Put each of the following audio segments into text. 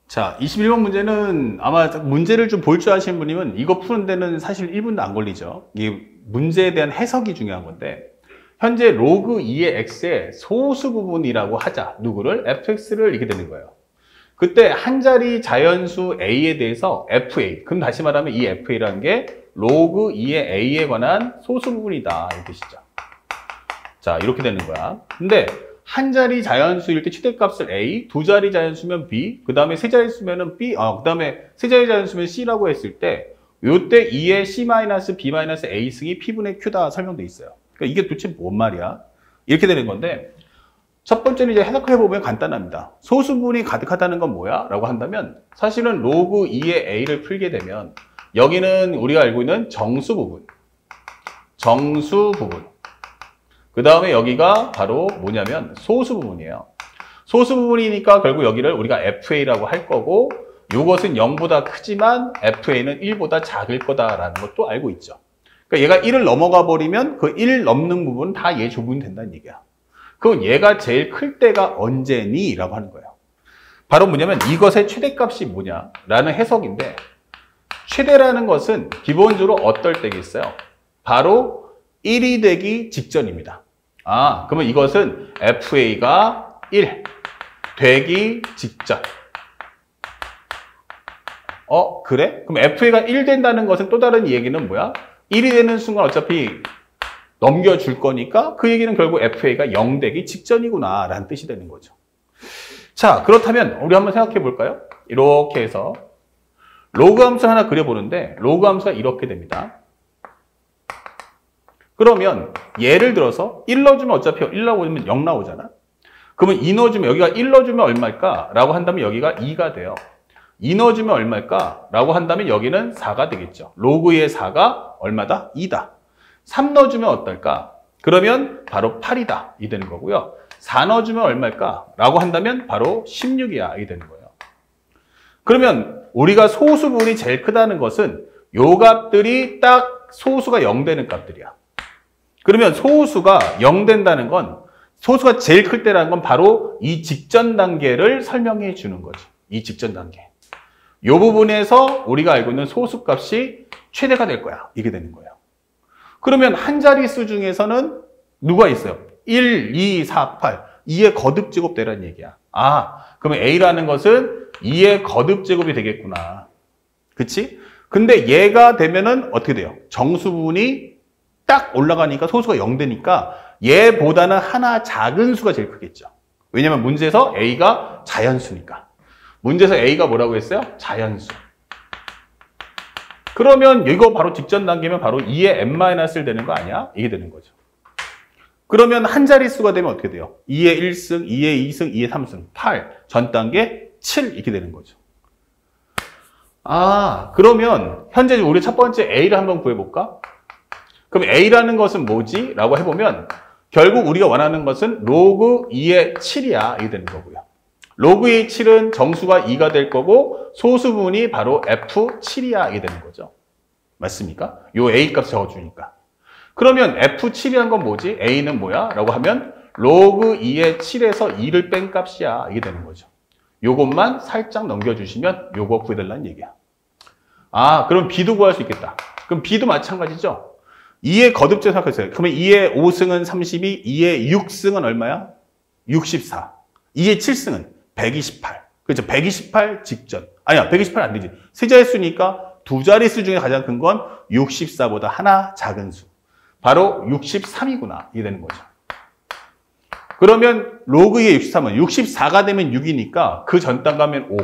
자, 21번 문제는 아마 문제를 좀 볼 줄 아시는 분이면 이거 푸는 데는 사실 1분도 안 걸리죠. 이게 문제에 대한 해석이 중요한 건데, 현재 로그 2의 x의 소수 부분이라고 하자. 누구를? fx를 이렇게 되는 거예요. 그때 한 자리 자연수 a에 대해서 fa. 그럼 다시 말하면 이 fa라는 게 로그 2의 a에 관한 소수 부분이다. 이 뜻이죠. 자, 이렇게 되는 거야. 근데 한 자리 자연수일 때 최대값을 a, 두 자리 자연수면 b, 그 다음에 세 자릿수면은 b, 그 다음에 세 자리 자연수면 c라고 했을 때, 요때 2의 c-b-a 승이 p분의 q다 설명돼 있어요. 그러니까 이게 도대체 뭔 말이야? 이렇게 되는 건데, 첫 번째는 이제 해석해보면 간단합니다. 소수분이 가득하다는 건 뭐야? 라고 한다면, 사실은 로그 2의 a를 풀게 되면, 여기는 우리가 알고 있는 정수 부분. 그 다음에 여기가 바로 뭐냐면 소수 부분이에요. 소수 부분이니까 결국 여기를 우리가 FA라고 할 거고, 이것은 0보다 크지만 FA는 1보다 작을 거다라는 것도 알고 있죠. 그러니까 얘가 1을 넘어가 버리면 그 1 넘는 부분은 다 얘 조분이 된다는 얘기야. 그럼 얘가 제일 클 때가 언제니? 라고 하는 거예요. 바로 뭐냐면 이것의 최대값이 뭐냐? 라는 해석인데, 최대라는 것은 기본적으로 어떨 때겠어요? 바로 1이 되기 직전입니다. 그러면 이것은 FA가 1 되기 직전. 그래? 그럼 FA가 1 된다는 것은 또 다른 얘기는 뭐야? 1이 되는 순간 어차피 넘겨줄 거니까 그 얘기는 결국 FA가 0 되기 직전이구나 라는 뜻이 되는 거죠. 자, 그렇다면 우리 한번 생각해 볼까요? 이렇게 해서 로그 함수 하나 그려보는데, 로그 함수가 이렇게 됩니다. 그러면 예를 들어서 1 넣어주면 어차피 1 넣어주면 0 나오잖아. 그러면 2 넣어주면 여기가 1 넣어주면 얼마일까? 라고 한다면 여기가 2가 돼요. 2 넣어주면 얼마일까? 라고 한다면 여기는 4가 되겠죠. 로그의 4가 얼마다? 2다. 3 넣어주면 어떨까? 그러면 바로 8이다. 이 되는 거고요. 4 넣어주면 얼마일까? 라고 한다면 바로 16이야. 이 되는 거예요. 그러면 우리가 소수분이 제일 크다는 것은 요 값들이 딱 소수가 0 되는 값들이야. 그러면 소수가 0 된다는 건, 소수가 제일 클 때라는 건 바로 이 직전 단계를 설명해 주는 거지. 이 직전 단계. 이 부분에서 우리가 알고 있는 소수 값이 최대가 될 거야. 이게 되는 거예요. 그러면 한 자릿수 중에서는 누가 있어요? 1, 2, 4, 8. 2의 거듭제곱 되라는 얘기야. 그러면 A라는 것은 2의 거듭제곱이 되겠구나. 그치? 근데 얘가 되면은 어떻게 돼요? 정수 부분이 딱 올라가니까 소수가 0 되니까 얘보다는 하나 작은 수가 제일 크겠죠. 왜냐면 문제에서 A가 자연수니까. 문제에서 A가 뭐라고 했어요? 자연수. 그러면 이거 바로 직전 단계면 바로 2의 n-1 되는 거 아니야? 이게 되는 거죠. 그러면 한 자릿수가 되면 어떻게 돼요? 2의 1승, 2의 2승, 2의 3승, 8. 전 단계 7 이렇게 되는 거죠. 그러면 현재 우리 첫 번째 A를 한번 구해볼까? 그럼 A라는 것은 뭐지? 라고 해보면 결국 우리가 원하는 것은 로그 2의 7이야. 이게 되는 거고요. 로그 2의 7은 정수가 2가 될 거고 소수분이 바로 F7이야. 이게 되는 거죠. 맞습니까? 요 A 값 적어주니까. 그러면 F7이란 건 뭐지? A는 뭐야? 라고 하면 로그 2의 7에서 2를 뺀 값이야. 이게 되는 거죠. 요것만 살짝 넘겨주시면 요거 구해달라는 얘기야. 그럼 B도 구할 수 있겠다. 그럼 B도 마찬가지죠. 2의 거듭제 생각했어요. 그러면 2의 5승은 32, 2의 6승은 얼마야? 64. 2의 7승은 128. 그렇죠? 128 직전. 아니야, 128 안 되지. 세 자릿수니까 두 자릿수 중에 가장 큰 건 64보다 하나 작은 수. 바로 63이구나. 이게 되는 거죠. 그러면 로그 2의 63은 64가 되면 6이니까 그 전 단가면 5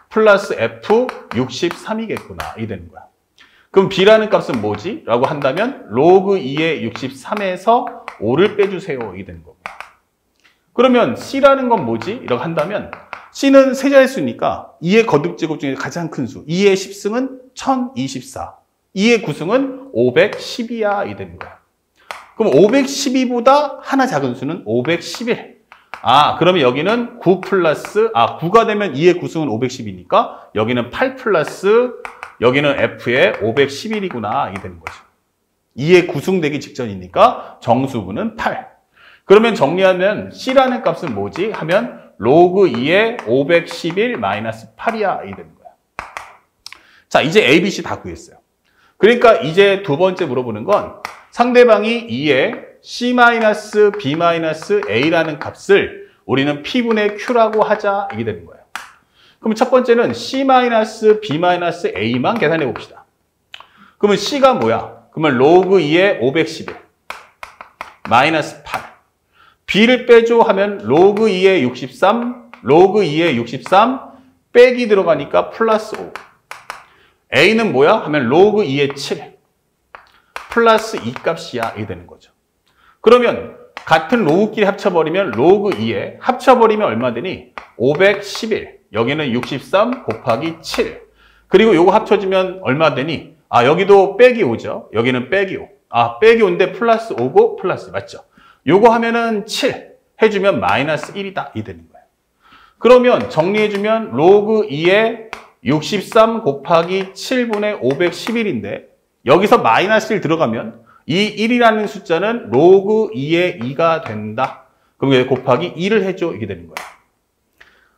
플러스 F 63이겠구나. 이게 되는 거야. 그럼 B라는 값은 뭐지? 라고 한다면 로그 2의 63에서 5를 빼주세요. 이게 되는 거고. 그러면 C라는 건 뭐지? 이라고 한다면 C는 세 자릿수니까 2의 거듭제곱 중에 가장 큰 수. 2의 10승은 1024. 2의 9승은 512야. 이게 되는 거야. 그럼 512보다 하나 작은 수는 511. 그러면 여기는 9 플러스, 9가 되면 2의 9승은 510이니까 여기는 8 플러스 여기는 F의 511이구나. 이게 되는 거죠. 2의 9승 되기 직전이니까 정수분은 8. 그러면 정리하면 C라는 값은 뭐지? 하면 로그 2의 511 마이너스 8이야. 이 되는 거야. 자, 이제 A, B, C 다 구했어요. 그러니까 이제 두 번째 물어보는 건 상대방이 2의 C 마이너스 B 마이너스 A라는 값을 우리는 P분의 Q라고 하자. 이게 되는 거예요. 그럼 첫 번째는 C 마이너스 B 마이너스 A만 계산해 봅시다. 그러면 C가 뭐야? 그러면 로그 2의 511 마이너스 8. B를 빼줘 하면 로그 2의 63, 로그 2의 63 빼기 들어가니까 플러스 5. A는 뭐야? 하면 로그 2의 7 플러스 2 값이야. 이게 되는 거죠. 그러면 같은 로그끼리 합쳐버리면 로그 2에 합쳐버리면 얼마 되니? 511. 여기는 63 곱하기 7. 그리고 요거 합쳐지면 얼마 되니? 아, 여기도 빼기 5죠. 여기는 빼기 5. 아, 빼기 5인데 플러스 5고 플러스 맞죠? 요거 하면은 7 해주면 마이너스 1이다. 이 되는 거예요. 그러면 정리해주면 로그 2에 63 곱하기 7분의 511인데 여기서 마이너스 1 들어가면 이 1이라는 숫자는 로그 2의 2가 된다. 그럼 여기 곱하기 2를 해줘. 이게 되는 거예요.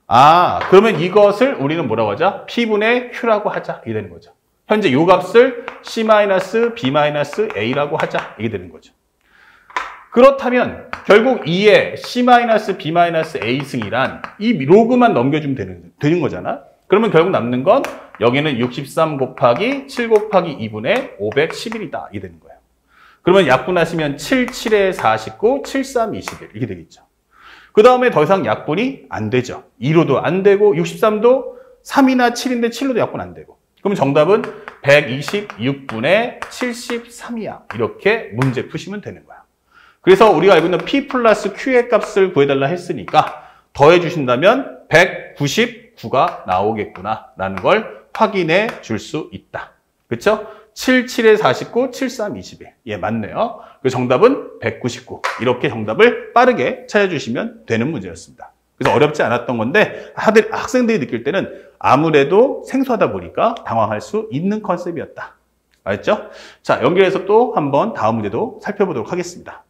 아, 그러면 이것을 우리는 뭐라고 하자? P분의 Q라고 하자. 이게 되는 거죠. 현재 요 값을 C-B-A라고 하자. 이게 되는 거죠. 그렇다면 결국 2의 C-B-A 승이란 이 로그만 넘겨주면 되는 거잖아. 그러면 결국 남는 건 여기는 63 곱하기 7 곱하기 2분의 511이다. 이게 되는 거예요. 그러면 약분하시면 7, 7에 49, 7, 3, 21 이렇게 되겠죠. 그 다음에 더 이상 약분이 안 되죠. 2로도 안 되고 63도 3이나 7인데 7로도 약분 안 되고. 그럼 정답은 126분의 73이야. 이렇게 문제 푸시면 되는 거야. 그래서 우리가 알고 있는 P 플러스 Q의 값을 구해달라 했으니까 더해 주신다면 199가 나오겠구나 라는 걸 확인해 줄 수 있다. 그렇죠? 7, 7에 49, 7, 3, 21. 예, 맞네요. 그 정답은 199. 이렇게 정답을 빠르게 찾아주시면 되는 문제였습니다. 그래서 어렵지 않았던 건데 학생들이 느낄 때는 아무래도 생소하다 보니까 당황할 수 있는 컨셉이었다. 알겠죠? 자, 연결해서 또 한번 다음 문제도 살펴보도록 하겠습니다.